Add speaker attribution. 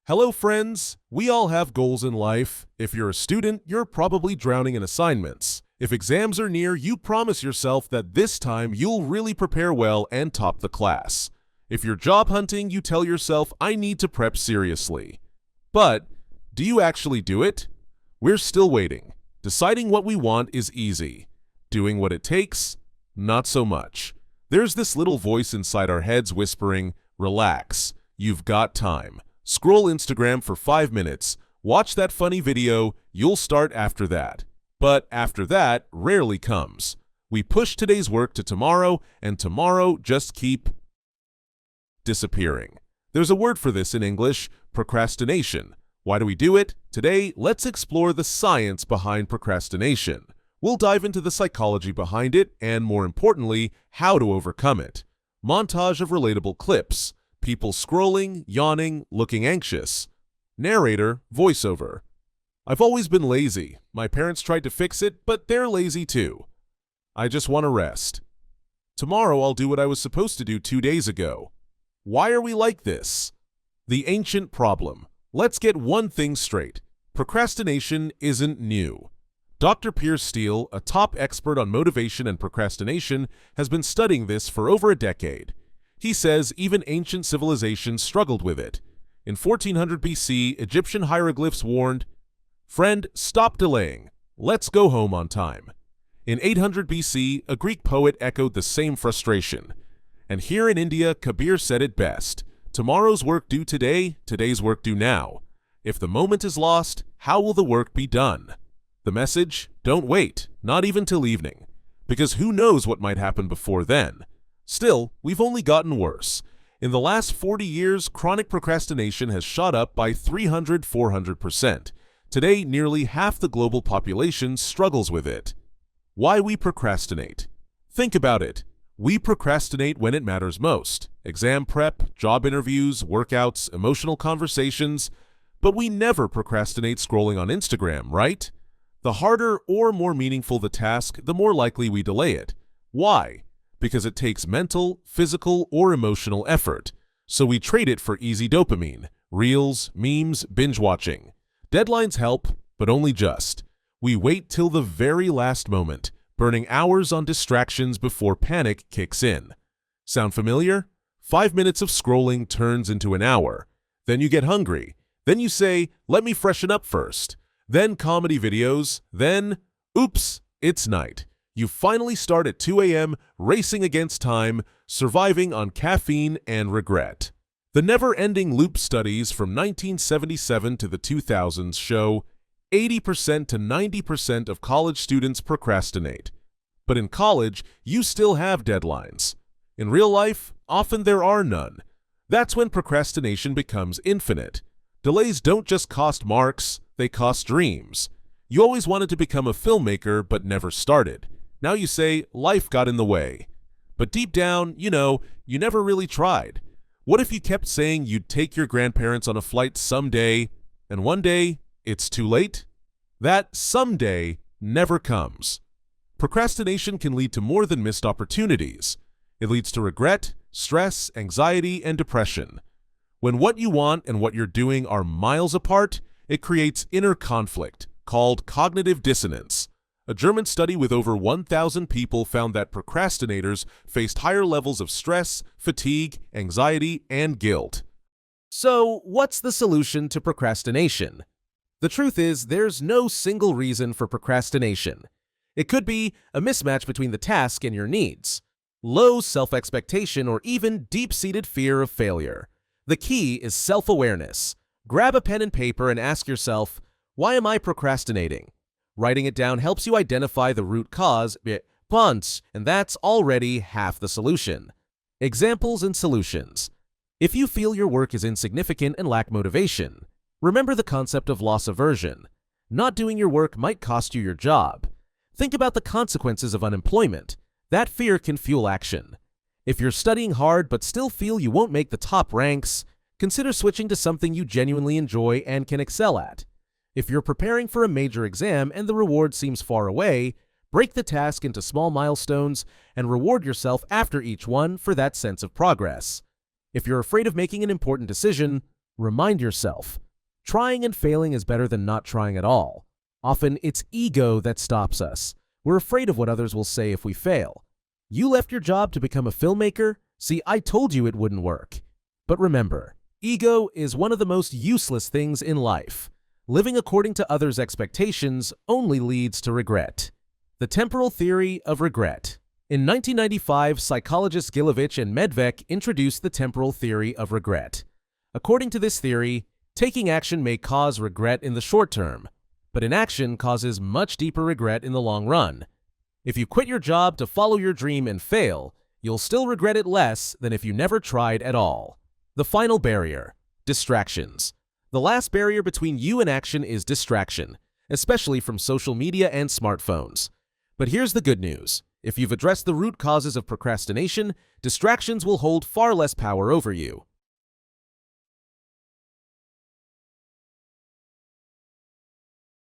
Speaker 1: Hello, friends. We all have goals in life. If you're a student, you're probably drowning in assignments. If exams are near, you promise yourself that this time you'll really prepare well and top the class. If you're job hunting, you tell yourself, I need to prep seriously. But do you actually do it? We're still waiting. Deciding what we want is easy. Doing what it takes? Not so much. There's this little voice inside our heads whispering, relax, you've got time. Scroll Instagram for 5 minutes, watch that funny video, you'll start after that. But after that rarely comes. We push today's work to tomorrow, and tomorrow just keep disappearing. There's a word for this in English, procrastination. Why do we do it? Today, let's explore the science behind procrastination. We'll dive into the psychology behind it, and more importantly, how to overcome it. Montage of relatable clips. People scrolling, yawning, looking anxious. Narrator, voiceover. I've always been lazy. My parents tried to fix it, but they're lazy too. I just want to rest. Tomorrow I'll do what I was supposed to do 2 days ago. Why are we like this? The ancient problem. Let's get one thing straight. Procrastination isn't new. Dr. Piers Steele, a top expert on motivation and procrastination, has been studying this for over a decade. He says even ancient civilizations struggled with it. In 1400 BC, Egyptian hieroglyphs warned, "Friend, stop delaying. Let's go home on time." In 800 BC, a Greek poet echoed the same frustration. And here in India, Kabir said it best, "Tomorrow's work due today, today's work due now. If the moment is lost, how will the work be done?" The message, don't wait, not even till evening. Because who knows what might happen before then. Still, we've only gotten worse. In the last 40 years, chronic procrastination has shot up by 300–400%. Today, nearly half the global population struggles with it. Why we procrastinate? Think about it. We procrastinate when it matters most. Exam prep, job interviews, workouts, emotional conversations. But we never procrastinate scrolling on Instagram, right? The harder or more meaningful the task, the more likely we delay it. Why? Because it takes mental, physical, or emotional effort. So we trade it for easy dopamine, reels, memes, binge watching. Deadlines help, but only just. We wait till the very last moment, burning hours on distractions before panic kicks in. Sound familiar? 5 minutes of scrolling turns into an hour. Then you get hungry. Then you say, let me freshen up first. Then comedy videos. Then, oops, it's night. You finally start at 2 a.m., racing against time, surviving on caffeine and regret. The never-ending loop studies from 1977 to the 2000s show 80% to 90% of college students procrastinate. But in college, you still have deadlines. In real life, often there are none. That's when procrastination becomes infinite. Delays don't just cost marks, they cost dreams. You always wanted to become a filmmaker but never started. Now you say, life got in the way. But deep down, you never really tried. What if you kept saying you'd take your grandparents on a flight someday, and one day, it's too late? That someday never comes. Procrastination can lead to more than missed opportunities. It leads to regret, stress, anxiety, and depression. When what you want and what you're doing are miles apart, it creates inner conflict, called cognitive dissonance. A German study with over 1,000 people found that procrastinators faced higher levels of stress, fatigue, anxiety, and guilt. So, what's the solution to procrastination? The truth is, there's no single reason for procrastination. It could be a mismatch between the task and your needs, low self-expectation, or even deep-seated fear of failure. The key is self-awareness. Grab a pen and paper and ask yourself, why am I procrastinating? Writing it down helps you identify the root cause, and that's already half the solution. Examples and solutions. If you feel your work is insignificant and lack motivation, remember the concept of loss aversion. Not doing your work might cost you your job. Think about the consequences of unemployment. That fear can fuel action. If you're studying hard but still feel you won't make the top ranks, consider switching to something you genuinely enjoy and can excel at. If you're preparing for a major exam and the reward seems far away, break the task into small milestones and reward yourself after each one for that sense of progress. If you're afraid of making an important decision,
Speaker 2: Remind yourself, trying and failing is better than not trying at all. Often, it's ego that stops us. We're afraid of what others will say if we fail. You left your job to become a filmmaker? See, I told you it wouldn't work. But remember, ego is one of the most useless things in life. Living according to others' expectations only leads to regret. The temporal theory of regret. In 1995, psychologists Gilovich and Medvec introduced the temporal theory of regret. According to this theory, taking action may cause regret in the short term, but inaction causes much deeper regret in the long run. If you quit your job to follow your dream and fail, you'll still regret it less than if you never tried at all. The final barrier: distractions. The last barrier between you and action is distraction, especially from social media and smartphones. But here's the good news. If you've addressed the root causes of procrastination, distractions will hold far less power over you.